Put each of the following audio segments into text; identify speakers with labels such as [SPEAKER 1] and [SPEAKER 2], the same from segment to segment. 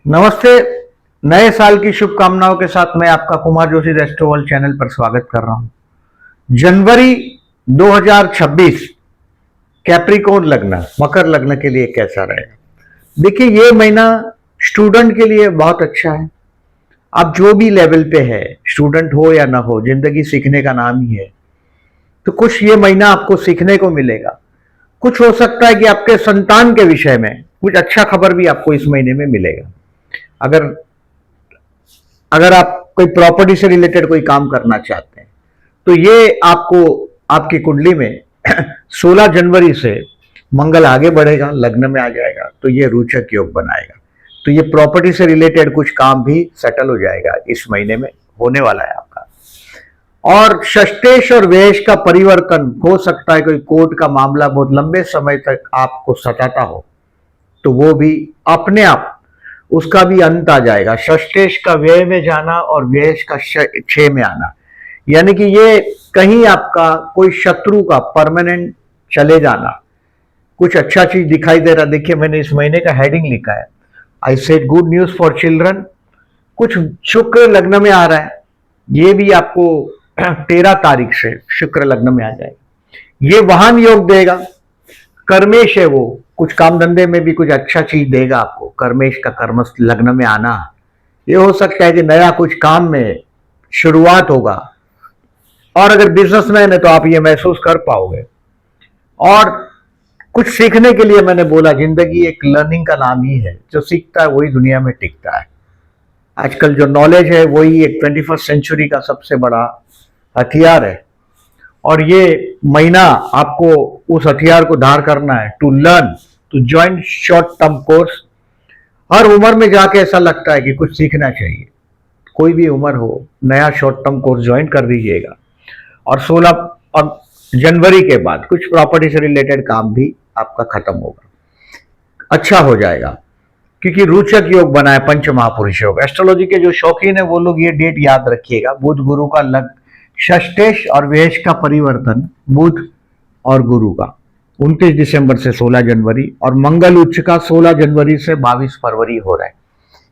[SPEAKER 1] नमस्ते। नए साल की शुभकामनाओं के साथ मैं आपका कुमार जोशी रेस्टोवर्ल्ड चैनल पर स्वागत कर रहा हूं। जनवरी 2026 कैप्रिकॉर्न लग्न, मकर लग्न के लिए कैसा रहेगा? देखिए, ये महीना स्टूडेंट के लिए बहुत अच्छा है। आप जो भी लेवल पे है, स्टूडेंट हो या ना हो, जिंदगी सीखने का नाम ही है। तो कुछ ये महीना आपको सीखने को मिलेगा। कुछ हो सकता है कि आपके संतान के विषय में कुछ अच्छा खबर भी आपको इस महीने में मिलेगा। अगर अगर आप कोई प्रॉपर्टी से रिलेटेड कोई काम करना चाहते हैं तो ये आपको आपकी कुंडली में 16 जनवरी से मंगल आगे बढ़ेगा, लग्न में आ जाएगा, तो ये रोचक योग बनाएगा। तो ये प्रॉपर्टी से रिलेटेड कुछ काम भी सेटल हो जाएगा, इस महीने में होने वाला है आपका। और षष्टेश और व्ययेश का परिवर्तन हो सकता है। कोई कोर्ट का मामला बहुत लंबे समय तक आपको सताता हो तो वो भी अपने आप उसका भी अंत आ जाएगा। षष्टेश का व्यय में जाना और व्ययेश का छह में आना, यानी कि ये कहीं आपका कोई शत्रु का परमानेंट चले जाना, कुछ अच्छा चीज दिखाई दे रहा। देखिए, मैंने इस महीने का हेडिंग लिखा है, I said good news for children. कुछ शुक्र लग्न में आ रहा है, ये भी आपको 13 तारीख से शुक्र लग्न में आ जाएगा। ये वाहन योग देगा। कर्मेश है, वो कुछ काम धंधे में भी कुछ अच्छा चीज देगा आपको। कर्मेश का कर्म लग्न में आना, ये हो सकता है कि नया कुछ काम में शुरुआत होगा। और अगर बिजनेसमैन है तो आप ये महसूस कर पाओगे। और कुछ सीखने के लिए मैंने बोला, जिंदगी एक लर्निंग का नाम ही है। जो सीखता है वही दुनिया में टिकता है। आजकल जो नॉलेज है वही एक 21st सेंचुरी का सबसे बड़ा हथियार है। और ये महीना आपको उस हथियार को धार करना है, to learn, to join short term course. हर उम्र में जाके ऐसा लगता है कि कुछ सीखना चाहिए। कोई भी उम्र हो, नया शॉर्ट टर्म कोर्स ज्वाइन कर दीजिएगा। और 16 जनवरी के बाद कुछ प्रॉपर्टी से रिलेटेड काम भी आपका खत्म होगा, अच्छा हो जाएगा। क्योंकि रोचक योग बना है, पंच महापुरुष योग। एस्ट्रोलॉजी के जो शौकीन है वो लोग ये डेट याद रखिएगा। बुध गुरु का लग षष्टेश और व्येश का परिवर्तन बुध और गुरु का 29 दिसंबर से 16 जनवरी, और मंगल उच्च का 16 जनवरी से 22 फरवरी हो रहा है।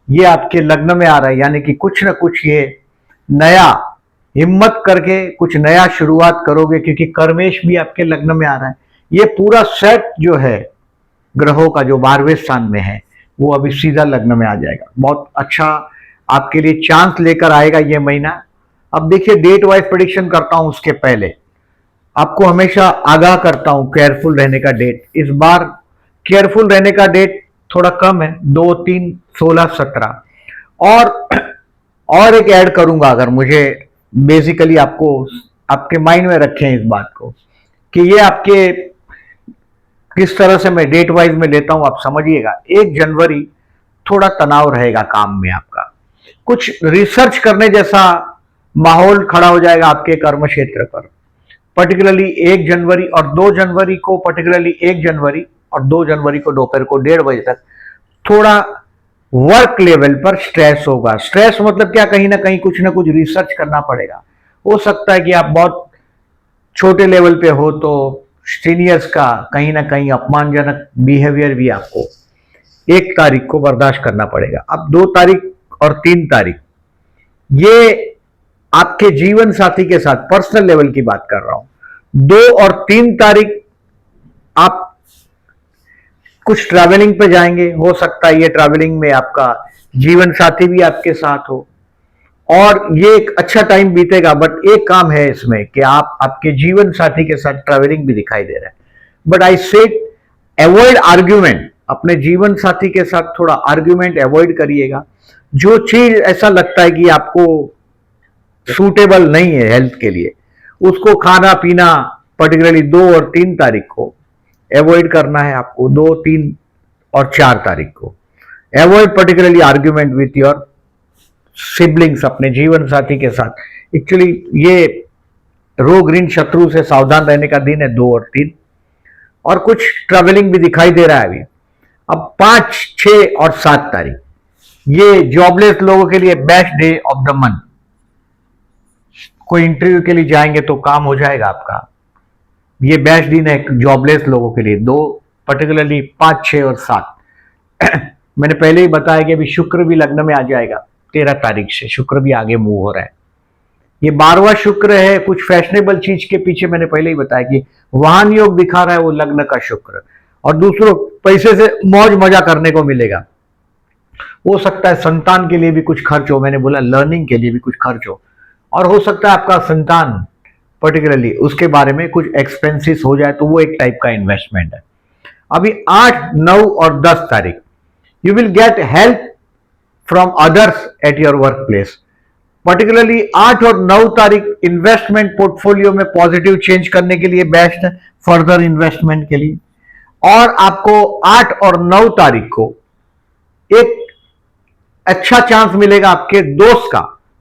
[SPEAKER 1] ये आपके लग्न में आ रहा है, यानी कि कुछ ना कुछ ये नया हिम्मत करके कुछ नया शुरुआत करोगे। क्योंकि कर्मेश भी आपके लग्न में आ रहा है। ये पूरा सेट जो है ग्रहों का, जो 12वें स्थान में है, वो अभी सीधा लग्न में आ जाएगा। बहुत अच्छा आपके लिए चांस लेकर आएगा ये महीना। अब देखिए, डेट वाइज प्रेडिक्शन करता हूं उसके पहले आपको हमेशा आगाह करता हूं केयरफुल रहने का डेट। इस बार केयरफुल रहने का डेट थोड़ा कम है, 2, 3, 16, 17। और एक ऐड करूंगा, अगर मुझे बेसिकली आपको आपके माइंड में रखें इस बात को कि ये आपके किस तरह से मैं डेट वाइज में लेता हूं, आप समझिएगा। 1 जनवरी थोड़ा तनाव रहेगा काम में आपका। कुछ रिसर्च करने जैसा माहौल खड़ा हो जाएगा आपके कर्म क्षेत्र पर। पर्टिकुलरली 1 जनवरी और 2 जनवरी को, पर्टिकुलरली 1 जनवरी और 2 जनवरी को दोपहर को 1:30 बजे तक थोड़ा वर्क लेवल पर स्ट्रेस होगा। स्ट्रेस मतलब क्या, कहीं ना कुछ रिसर्च करना पड़ेगा। हो सकता है कि आप बहुत छोटे लेवल पे हो तो सीनियर्स का कहीं ना कहीं अपमानजनक बिहेवियर भी आपको 1 तारीख को बर्दाश्त करना पड़ेगा। अब 2 तारीख और 3 तारीख ये आपके जीवन साथी के साथ पर्सनल लेवल की बात कर रहा हूं। 2 और 3 तारीख आप कुछ ट्रैवलिंग पे जाएंगे। हो सकता है ये ट्रैवलिंग में आपका जीवन साथी भी आपके साथ हो, और ये एक अच्छा टाइम बीतेगा। बट एक काम है इसमें कि आप आपके जीवन साथी के साथ ट्रैवलिंग भी दिखाई दे रहा है। But I said avoid argument. अपने जीवन साथी के साथ थोड़ा आर्ग्यूमेंट अवॉइड करिएगा। जो चीज ऐसा लगता है कि आपको सूटेबल नहीं है हेल्थ के लिए, उसको खाना पीना पर्टिकुलरली 2 और 3 तारीख को अवॉइड करना है आपको। 2, 3 और 4 तारीख को avoid particularly argument with your siblings, अपने जीवन साथी के साथ। एक्चुअली ये रोग ऋण शत्रु से सावधान रहने का दिन है, 2 और 3। और कुछ ट्रैवलिंग भी दिखाई दे रहा है अभी। अब 5, 6 और 7 तारीख ये जॉबलेस लोगों के लिए best day of the month. कोई इंटरव्यू के लिए जाएंगे तो काम हो जाएगा आपका। ये बेस्ट दिन है जॉबलेस लोगों के लिए। 2 पर्टिकुलरली 5, 6 और 7 मैंने पहले ही बताया कि अभी शुक्र भी लग्न में आ जाएगा 13 तारीख से, शुक्र भी आगे मूव हो रहा है। ये 12वां शुक्र है, कुछ फैशनेबल चीज के पीछे मैंने पहले ही बताया कि वाहन योग दिखा रहा है वो लग्न का शुक्र, और दूसरों पैसे से मौज मजा करने को मिलेगा। हो सकता है संतान के लिए भी कुछ खर्च हो, मैंने बोला लर्निंग के लिए भी कुछ खर्च हो, और हो सकता है आपका संतान पर्टिकुलरली उसके बारे में कुछ एक्सपेंसेस हो जाए, तो वो एक टाइप का इन्वेस्टमेंट है। अभी 8, 9 और 10 तारीख you will get help from others eight your work place. Particularly 8 और 9 तारीख इन्वेस्टमेंट पोर्टफोलियो में पॉजिटिव चेंज करने के लिए बेस्ट है, फर्दर इन्वेस्टमेंट के लिए। और आपको 8 और 9 तारीख को एक अच्छा चांस मिलेगा, आपके दोस्त का,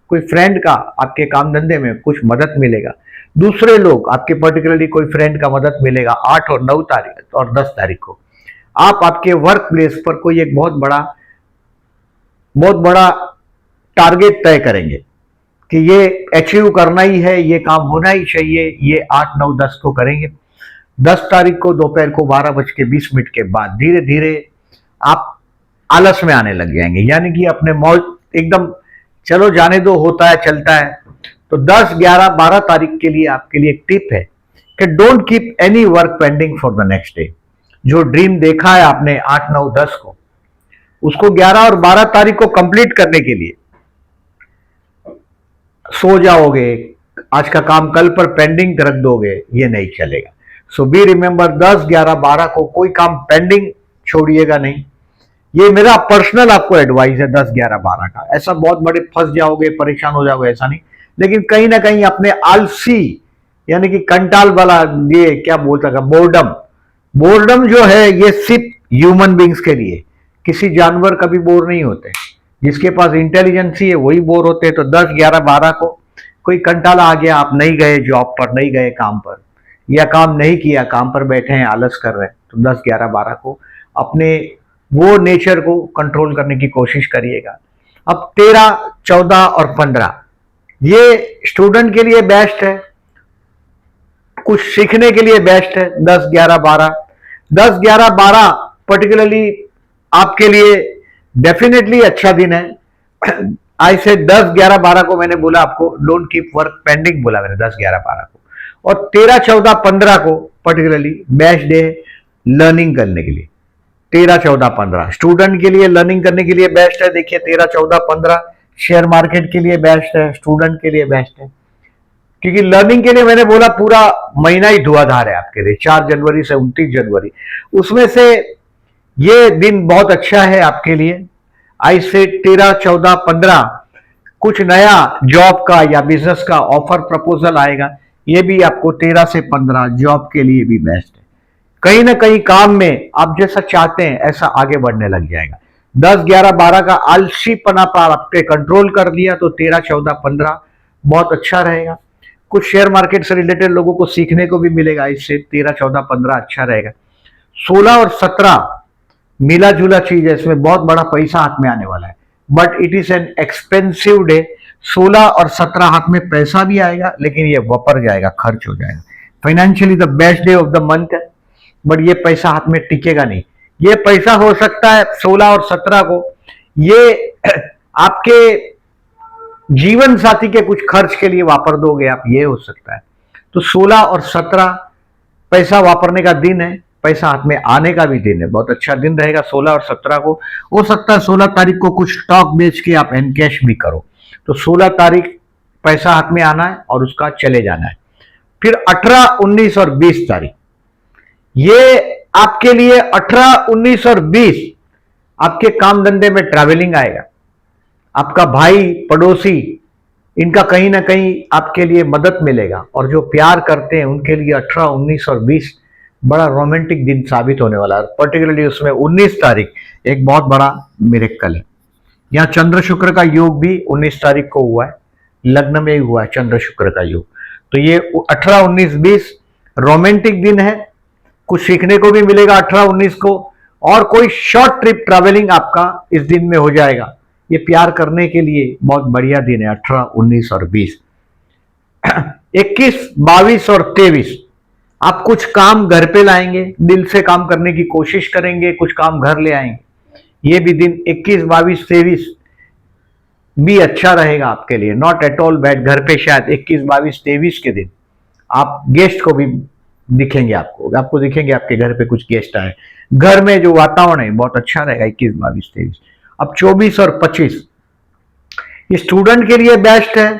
[SPEAKER 1] कोई फ्रेंड का आपके काम धंधे में कुछ मदद मिलेगा, दूसरे लोग आपके पर्टिकुलरली कोई फ्रेंड का मदद मिलेगा 8 और 9 तारीख और 10 तारीख को। आप आपके वर्क प्लेस पर कोई एक बहुत बड़ा टारगेट तय करेंगे कि ये अचीव करना ही है, ये काम होना ही चाहिए, ये 8, 9, 10 को करेंगे। 10 तारीख को दोपहर को 12:20 के बाद धीरे धीरे आप आलस में आने लग जाएंगे, यानी कि अपने मौज एकदम चलो जाने दो, होता है चलता है। तो 10, 11, 12 तारीख के लिए आपके लिए एक टिप है कि don't keep any work pending for the next day. जो ड्रीम देखा है आपने 8, 9, 10 को, उसको 11 और 12 तारीख को कंप्लीट करने के लिए सो जाओगे, आज का काम कल पर पेंडिंग रख दोगे, ये नहीं चलेगा। सो बी रिमेंबर 10, 11, 12 को कोई काम पेंडिंग छोड़िएगा नहीं। ये मेरा पर्सनल आपको एडवाइस है 10, 11, 12 का। ऐसा बहुत बड़े फंस जाओगे, परेशान हो जाओगे, ऐसा नहीं, लेकिन कहीं ना कहीं अपने आलसी यानी कि कंटाल वाला, ये क्या बोलता था, बोर्डम जो है ये सिर्फ ह्यूमन बींग्स के लिए, किसी जानवर कभी बोर नहीं होते। जिसके पास इंटेलिजेंसी है वही बोर होते हैं। तो 10, 11, 12 को कोई कंटाला आ गया, आप नहीं गए जॉब पर, नहीं गए काम पर, या काम नहीं किया, काम पर बैठे हैं, आलस कर रहे हैं, तो 10, 11, 12 को अपने वो नेचर को कंट्रोल करने की कोशिश करिएगा। अब 13, 14 और 15 ये स्टूडेंट के लिए बेस्ट है, कुछ सीखने के लिए बेस्ट है। 10, 11, 12, 10, 11, 12 पर्टिकुलरली आपके लिए डेफिनेटली अच्छा दिन है। आई से 10, 11, 12 को मैंने बोला आपको डोंट कीप वर्क पेंडिंग, बोला मैंने 10, 11, 12 को। और 13, 14, 15 को पर्टिकुलरली बेस्ट डे लर्निंग करने के लिए। 13, 14, 15 स्टूडेंट के लिए लर्निंग करने के लिए बेस्ट है। देखिए 13, 14, 15 शेयर मार्केट के लिए बेस्ट है, स्टूडेंट के लिए बेस्ट है, क्योंकि लर्निंग के लिए मैंने बोला पूरा महीना ही धुआंधार है आपके लिए, 4 जनवरी से 29 जनवरी। उसमें से ये दिन बहुत अच्छा है आपके लिए। आई से 13, 14, 15 कुछ नया जॉब का या बिजनेस का ऑफर प्रपोजल आएगा, ये भी आपको 13 से 15 जॉब के लिए भी बेस्ट है। कहीं ना कहीं काम में आप जैसा चाहते हैं ऐसा आगे बढ़ने लग जाएगा। 10, 11, 12 का आलसीपना पर आपके कंट्रोल कर दिया तो 13, 14, 15 बहुत अच्छा रहेगा। कुछ शेयर मार्केट से रिलेटेड लोगों को सीखने को भी मिलेगा, इससे 13, 14, 15 अच्छा रहेगा। 16 और 17 मिला जुला चीज है, इसमें बहुत बड़ा पैसा हाथ में आने वाला है, but it is an expensive day. 16 और 17 हाथ में पैसा भी आएगा, लेकिन ये वापर जाएगा, खर्च हो जाएगा। Financially the best day of the month है, बट ये पैसा हाथ में टिकेगा नहीं। ये पैसा हो सकता है 16 और 17 को ये आपके जीवन साथी के कुछ खर्च के लिए वापर दोगे आप, ये हो सकता है। तो 16 और 17 पैसा वापरने का दिन है, पैसा हाथ में आने का भी दिन है, बहुत अच्छा दिन रहेगा 16 और 17 को। हो सकता है 16 तारीख को कुछ स्टॉक बेच के आप एनकैश भी करो, तो 16 तारीख पैसा हाथ में आना है और उसका चले जाना है। फिर 18, 19 और 20 तारीख ये आपके लिए 18, 19 और 20 आपके काम धंधे में ट्रैवलिंग आएगा। आपका भाई पड़ोसी इनका कहीं ना कहीं आपके लिए मदद मिलेगा, और जो प्यार करते हैं उनके लिए 18, 19 और 20 बड़ा रोमांटिक दिन साबित होने वाला है। पर्टिकुलरली उसमें 19 तारीख एक बहुत बड़ा मिरेकल है। यहाँ चंद्र शुक्र का योग भी 19 तारीख को हुआ है, लग्न में ही हुआ है चंद्र शुक्र का योग। तो ये 18, 19, 20 रोमांटिक दिन है, कुछ सीखने को भी मिलेगा 18, 19 को, और कोई शॉर्ट ट्रिप ट्रैवलिंग आपका इस दिन में हो जाएगा। ये प्यार करने के लिए बहुत बढ़िया दिन है 18, 19 और 20। 21, 22 और 23 आप कुछ काम घर पे लाएंगे, दिल से काम करने की कोशिश करेंगे, कुछ काम घर ले आएंगे। ये भी दिन 21, 22, 23 भी अच्छा रहेगा आपके लिए, नॉट एट ऑल बैड। घर पे शायद 21, 22, 23 के दिन आप गेस्ट को भी दिखेंगे, आपको दिखेंगे आपके घर पे कुछ गेस्ट आए। घर में जो वातावरण है बहुत अच्छा रहेगा 21, 22, 23। अब 24 और 25 ये स्टूडेंट के लिए बेस्ट है।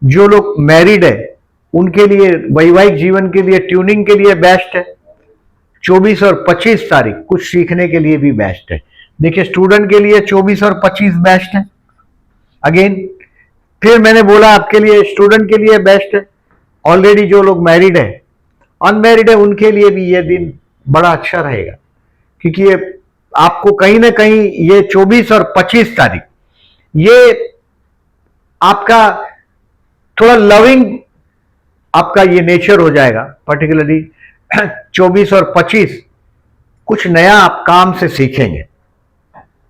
[SPEAKER 1] जो लोग मैरिड है उनके लिए, वैवाहिक जीवन के लिए, ट्यूनिंग के लिए बेस्ट है। 24 और 25 तारीख कुछ सीखने के लिए भी बेस्ट है। देखिए स्टूडेंट के लिए 24 और 25 बेस्ट है। अगेन फिर मैंने बोला आपके लिए स्टूडेंट के लिए बेस्ट है। ऑलरेडी जो लोग मैरिड है, अनमैरिड है, उनके लिए भी ये दिन बड़ा अच्छा रहेगा, क्योंकि ये आपको कहीं ना कहीं ये 24 और 25 तारीख ये आपका थोड़ा लविंग आपका ये नेचर हो जाएगा। पर्टिकुलरली 24 और 25 कुछ नया आप काम से सीखेंगे,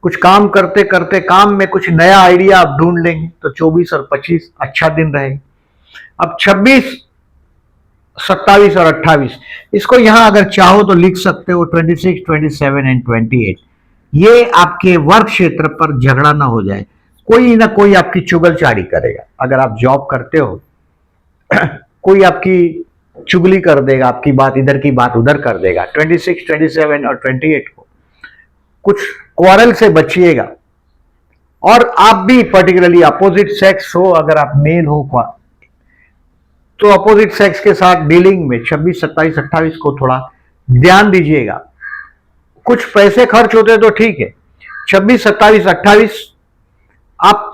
[SPEAKER 1] कुछ काम करते करते काम में कुछ नया आइडिया आप ढूंढ लेंगे, तो 24 और 25 अच्छा दिन रहेगा। अब 26, 27 और 28 इसको यहां अगर चाहो तो लिख सकते हो 26, 27 एंड 28। ये आपके वर्क क्षेत्र पर झगड़ा ना हो जाए, कोई ना कोई आपकी चुगलचाड़ी करेगा। अगर आप जॉब करते हो कोई आपकी चुगली कर देगा, आपकी बात इधर की बात उधर कर देगा। 26, 27 और 28 को कुछ क्वारल से बचिएगा। और आप भी पर्टिकुलरली अपोजिट सेक्स हो, अगर आप मेल हो तो अपोजिट सेक्स के साथ डीलिंग में 26, 27, 28 को थोड़ा ध्यान दीजिएगा। कुछ पैसे खर्च होते तो ठीक है, 26, 27, 28 आप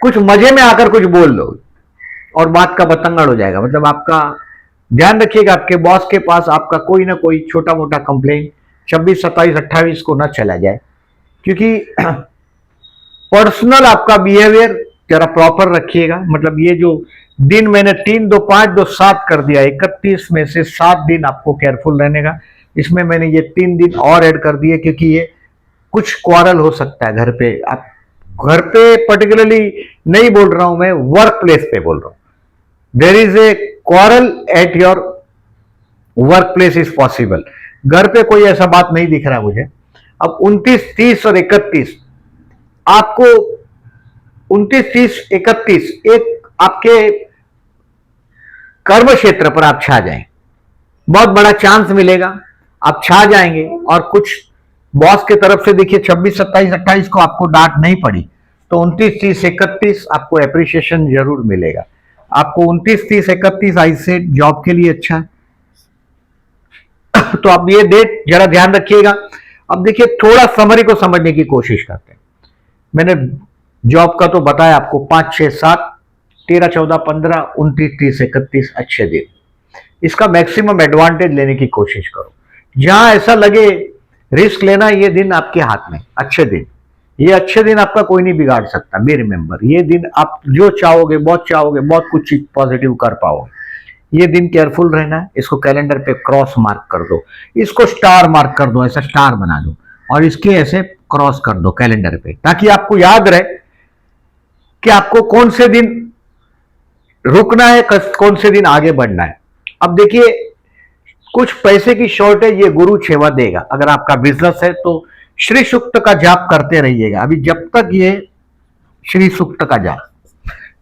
[SPEAKER 1] कुछ मजे में आकर कुछ बोल दो और बात का बतंगड़ हो जाएगा। मतलब आपका ध्यान रखिएगा आपके बॉस के पास आपका कोई ना कोई छोटा मोटा कंप्लेंट 26, 27, 28 को ना चला जाए, क्योंकि पर्सनल आपका बिहेवियर जरा प्रॉपर रखिएगा। मतलब ये जो दिन मैंने 3, 2, 5, 2, 7 कर दिया, 31 में से 7 दिन आपको केयरफुल रहने का। इसमें मैंने ये 3 दिन और ऐड कर दिए, क्योंकि ये कुछ क्वारल हो सकता है घर पे। आप घर पे पर्टिकुलरली नहीं बोल रहा हूं मैं, वर्क प्लेस पे बोल रहा हूं। There is a quarrel at your work place is possible. घर पे कोई ऐसा बात नहीं दिख रहा मुझे। अब 29, 30 और 31 आपको 29, 30, 31 एक आपके कर्म क्षेत्र पर आप छा जाएं, बहुत बड़ा चांस मिलेगा, आप छा जाएंगे। और कुछ बॉस के तरफ से देखिए 26, 27, 28 को आपको डांट नहीं पड़ी, तो 29, 30, 31 आपको एप्रिसिएशन जरूर मिलेगा। आपको 29, 30, 31 आई से जॉब के लिए अच्छा है। तो आप ये डेट जरा ध्यान रखिएगा। अब देखिए थोड़ा समरी को समझने की कोशिश करते हैं। मैंने जॉब का तो बताया आपको 5, 6, 7, 13, 14, 15, 29, 30, 31 अच्छे दिन। इसका मैक्सिमम एडवांटेज लेने की कोशिश करो। जहां ऐसा लगे रिस्क लेना, ये दिन आपके हाथ में, अच्छे दिन। ये अच्छे दिन आपका कोई नहीं बिगाड़ सकता। बी रिमेंबर, ये दिन आप जो चाहोगे, बहुत कुछ चीज पॉजिटिव कर पाओगे। ये दिन केयरफुल रहना है। इसको कैलेंडर पे क्रॉस मार्क कर दो, इसको स्टार मार्क कर दो, ऐसा स्टार बना दो और इसके ऐसे क्रॉस कर दो कैलेंडर पे, ताकि आपको याद रहे कि आपको कौन से दिन रुकना है, कौन से दिन आगे बढ़ना है। अब देखिए कुछ पैसे की शॉर्टेज ये गुरु छेवा देगा। अगर आपका बिजनेस है तो श्री सूक्त का जाप करते रहिएगा। अभी जब तक ये श्री सूक्त का जाप,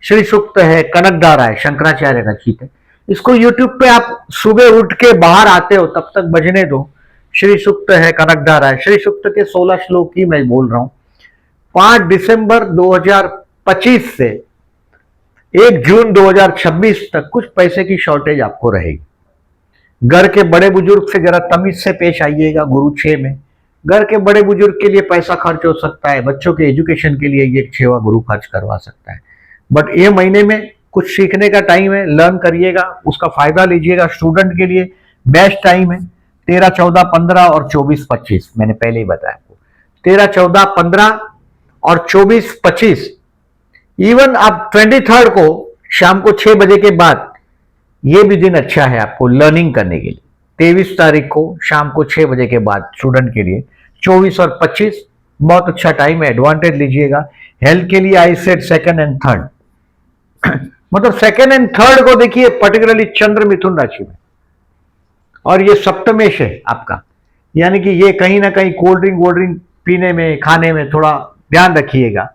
[SPEAKER 1] श्री सूक्त है, कनकधारा है, शंकराचार्य रचित है, इसको यूट्यूब पे आप सुबह उठ के बाहर आते हो तब तक बजने दो। श्री सूक्त है, कनकधारा है। श्री सूक्त के 16 श्लोक ही मैं बोल रहा हूं। 5 दिसंबर 2025 से 1 जून 2026 तक कुछ पैसे की शॉर्टेज आपको रहेगी। घर के बड़े बुजुर्ग से जरा तमीज से पेश आइएगा। गुरु 6 में घर के बड़े बुजुर्ग के लिए पैसा खर्च हो सकता है, बच्चों के एजुकेशन के लिए ये 6वां गुरु खर्च करवा सकता है। बट ये महीने में कुछ सीखने का टाइम है, लर्न करिएगा, उसका फायदा लीजिएगा। स्टूडेंट के लिए बेस्ट टाइम है 13, 14, 15 और 24, 25। मैंने पहले ही बताया आपको 13, 14, 15 और 24, 25। इवन आप 23 को शाम को 6 बजे के बाद ये भी दिन अच्छा है आपको लर्निंग करने के लिए। 23 तारीख को शाम को 6 बजे के बाद स्टूडेंट के लिए। 24 और 25 बहुत अच्छा टाइम है, एडवांटेज लीजिएगा। हेल्थ के लिए I said 2nd and 3rd मतलब 2nd एंड 3rd को देखिए पर्टिकुलरली चंद्र मिथुन राशि में, और ये सप्तमेश है आपका, यानी कि ये कहीं ना कहीं कोल्ड ड्रिंक पीने में, खाने में थोड़ा ध्यान रखिएगा।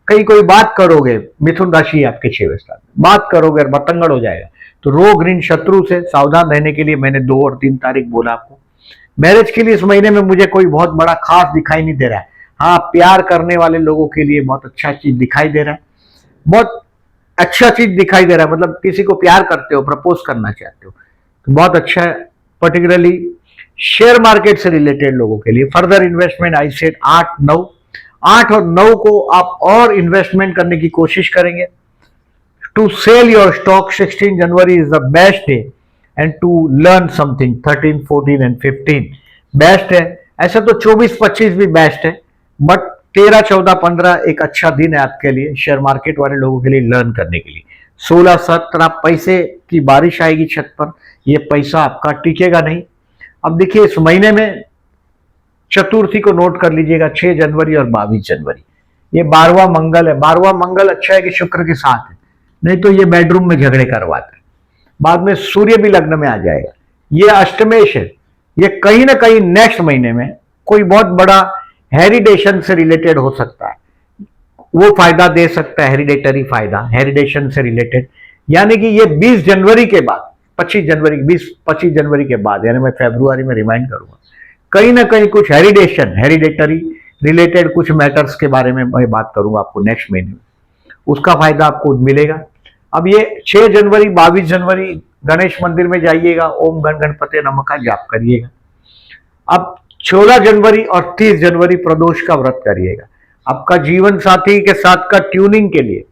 [SPEAKER 1] कहीं कोई बात करोगे, मिथुन राशि आपके 6वें स्थान में, बात करोगे और बतंगड़ हो जाएगा। तो रोग ऋण शत्रु से सावधान रहने के लिए मैंने 2 और 3 तारीख बोला आपको। मैरिज के लिए इस महीने में मुझे कोई बहुत बड़ा खास दिखाई नहीं दे रहा है। हाँ, प्यार करने वाले लोगों के लिए बहुत अच्छा चीज दिखाई दे रहा है, बहुत अच्छा चीज दिखाई दे रहा है। मतलब किसी को प्यार करते हो, प्रपोज करना चाहते हो तो बहुत अच्छा है। पर्टिकुलरली शेयर मार्केट से रिलेटेड लोगों के लिए फर्दर इन्वेस्टमेंट आई सेड 8 और 9 को आप और इन्वेस्टमेंट करने की कोशिश करेंगे। To sell your stock 16 January is the best day and to learn something 13, 14 and 15 best है। ऐसा तो 24, 25 भी बेस्ट है, बट 13, 14, 15 एक अच्छा दिन है आपके लिए, शेयर मार्केट वाले लोगों के लिए लर्न करने के लिए। 16, 17 पैसे की बारिश आएगी छत पर, ये पैसा आपका टिकेगा नहीं। अब देखिए इस महीने में चतुर्थी को नोट कर लीजिएगा, 6 जनवरी और 22 जनवरी, ये 12वां मंगल है। 12वां मंगल अच्छा है कि शुक्र के साथ है, नहीं तो ये बेडरूम में झगड़े करवाता है। बाद में सूर्य भी लग्न में आ जाएगा, ये अष्टमेश है। ये कहीं ना कहीं नेक्स्ट महीने में कोई बहुत बड़ा हेरिडेशन से रिलेटेड हो सकता है, वो फायदा दे सकता है, हेरिडेटरी फायदा, हेरिडेशन से रिलेटेड। यानी कि ये 20 जनवरी के बाद, 25 जनवरी, 20-25 जनवरी के बाद, यानी मैं फरवरी में रिमाइंड करूंगा, कहीं ना कहीं कुछ हेरिडेशन, हेरिडेटरी रिलेटेड कुछ मैटर्स के बारे में मैं बात करूंगा आपको नेक्स्ट महीने में, उसका फायदा आपको मिलेगा। अब ये 6 जनवरी, 22 जनवरी गणेश मंदिर में जाइएगा, ओम गण गणपति नमः का जाप करिएगा। अब 16 जनवरी और 30 जनवरी प्रदोष का व्रत करिएगा। आपका जीवन साथी के साथ का ट्यूनिंग के लिए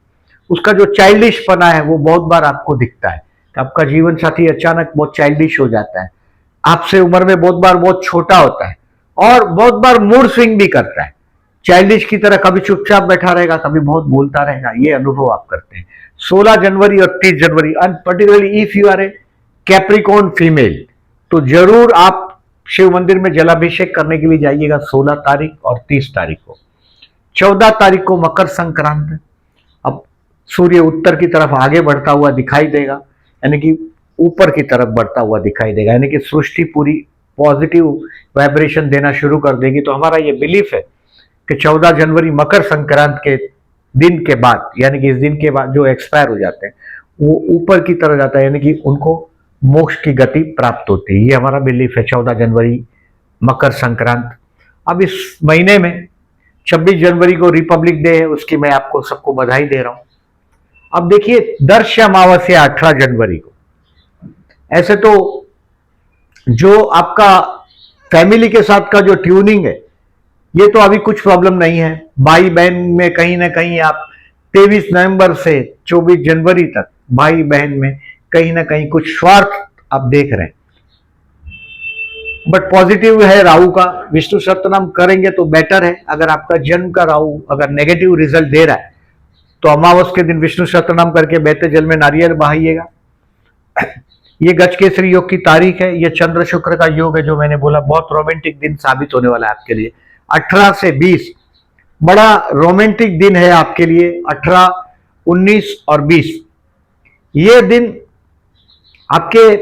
[SPEAKER 1] उसका जो चाइल्डिश पना है वो बहुत बार आपको दिखता है। आपका जीवन साथी अचानक बहुत चाइल्डिश हो जाता है, आपसे उम्र में बहुत बार बहुत छोटा होता है और बहुत बार मूड स्विंग भी करता है, चाइल्डिश की तरह कभी चुपचाप बैठा रहेगा, कभी बहुत बोलता रहेगा, ये अनुभव आप करते हैं 16 जनवरी और 30 जनवरी। And particularly if you are a Capricorn female तो जरूर आप शिव मंदिर में जलाभिषेक करने के लिए जाइएगा 16 तारीख और 30 तारीख को। 14 तारीख को मकर संक्रांति। अब सूर्य उत्तर की तरफ आगे बढ़ता हुआ दिखाई देगा, यानी कि ऊपर की तरफ बढ़ता हुआ दिखाई देगा, यानी कि सृष्टि पूरी पॉजिटिव वाइब्रेशन देना शुरू कर देगी। तो हमारा ये बिलीफ है कि 14 जनवरी मकर संक्रांति के दिन के बाद, यानी कि इस दिन के बाद जो एक्सपायर हो जाते हैं वो ऊपर की तरफ जाता है, यानी कि उनको मोक्ष की गति प्राप्त होती है। ये हमारा बिलीफ है 14 जनवरी मकर संक्रांति। अब इस महीने में 26 जनवरी को रिपब्लिक डे है, उसकी मैं आपको सबको बधाई दे रहा हूं। अब देखिए दर्श अमावस्या 18 जनवरी को। ऐसे तो जो आपका फैमिली के साथ का जो ट्यूनिंग है ये तो अभी कुछ प्रॉब्लम नहीं है। भाई बहन में कहीं ना कहीं आप 23 नवंबर से 24 जनवरी तक भाई बहन में कहीं ना कहीं कुछ स्वार्थ आप देख रहे हैं, बट पॉजिटिव है राहु का। विष्णु सहस्त्रनाम करेंगे तो बेटर है। अगर आपका जन्म का राहु अगर नेगेटिव रिजल्ट दे रहा है तो अमावस के दिन विष्णु सहस्त्रनाम करके बहते जल में नारियल बहाइएगा। ये गजकेसरी योग की तारीख है, ये चंद्र शुक्र का योग है, जो मैंने बोला बहुत रोमांटिक दिन साबित होने वाला है आपके लिए। 18 से 20 बड़ा रोमांटिक दिन है आपके लिए। 18, 19 और 20 ये दिन आपके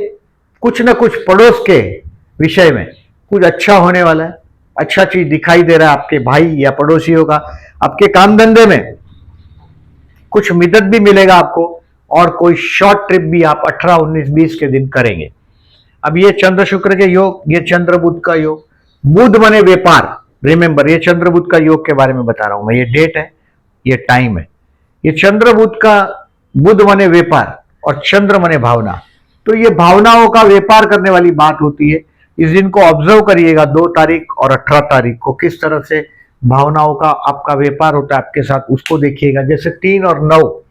[SPEAKER 1] कुछ ना कुछ पड़ोस के विषय में कुछ अच्छा होने वाला है। अच्छा चीज दिखाई दे रहा है आपके भाई या पड़ोसियों का। आपके काम धंधे में कुछ मदद भी मिलेगा आपको, और कोई शॉर्ट ट्रिप भी आप 18, 19, 20 के दिन करेंगे। अब ये चंद्र शुक्र के योग, ये चंद्र बुध का योग, बुध बने व्यापार। रिमेंबर ये चंद्र बुध का योग के बारे में बता रहा हूं मैं, ये डेट है, ये टाइम है। ये चंद्र बुध का, बुध बने व्यापार और चंद्र बने भावना, तो ये भावनाओं का व्यापार करने वाली बात होती है। इस दिन को ऑब्जर्व करिएगा 2 तारीख और 18 तारीख को किस तरह से भावनाओं का आपका व्यापार होता है आपके साथ, उसको देखिएगा। जैसे 3 और 9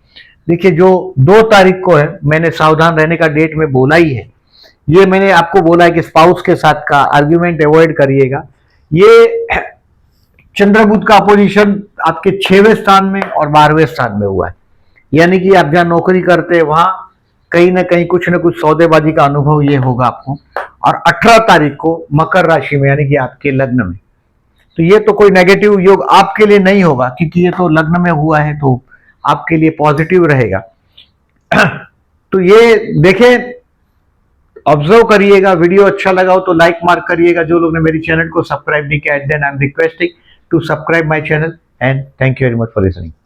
[SPEAKER 1] देखिए, जो 2 तारीख को है, मैंने सावधान रहने का डेट में बोला ही है। ये मैंने आपको बोला है कि स्पाउस के साथ का आर्ग्यूमेंट अवॉइड करिएगा। ये चंद्र बुध का अपोजिशन आपके 6वें स्थान में और 12वें स्थान में हुआ है, यानी कि आप जहां नौकरी करते हैं वहां कहीं ना कहीं कुछ ना कुछ सौदेबाजी का अनुभव ये होगा आपको। और 18 तारीख को मकर राशि में, यानी कि आपके लग्न में, तो ये तो कोई नेगेटिव योग आपके लिए नहीं होगा, क्योंकि ये तो लग्न में हुआ है तो आपके लिए पॉजिटिव रहेगा। तो ये देखें, ऑब्जर्व करिएगा। वीडियो अच्छा लगा हो तो लाइक मार्क करिएगा। जो लोग ने मेरी चैनल को सब्सक्राइब नहीं किया, then I am requesting to subscribe my channel, and thank you very much for listening.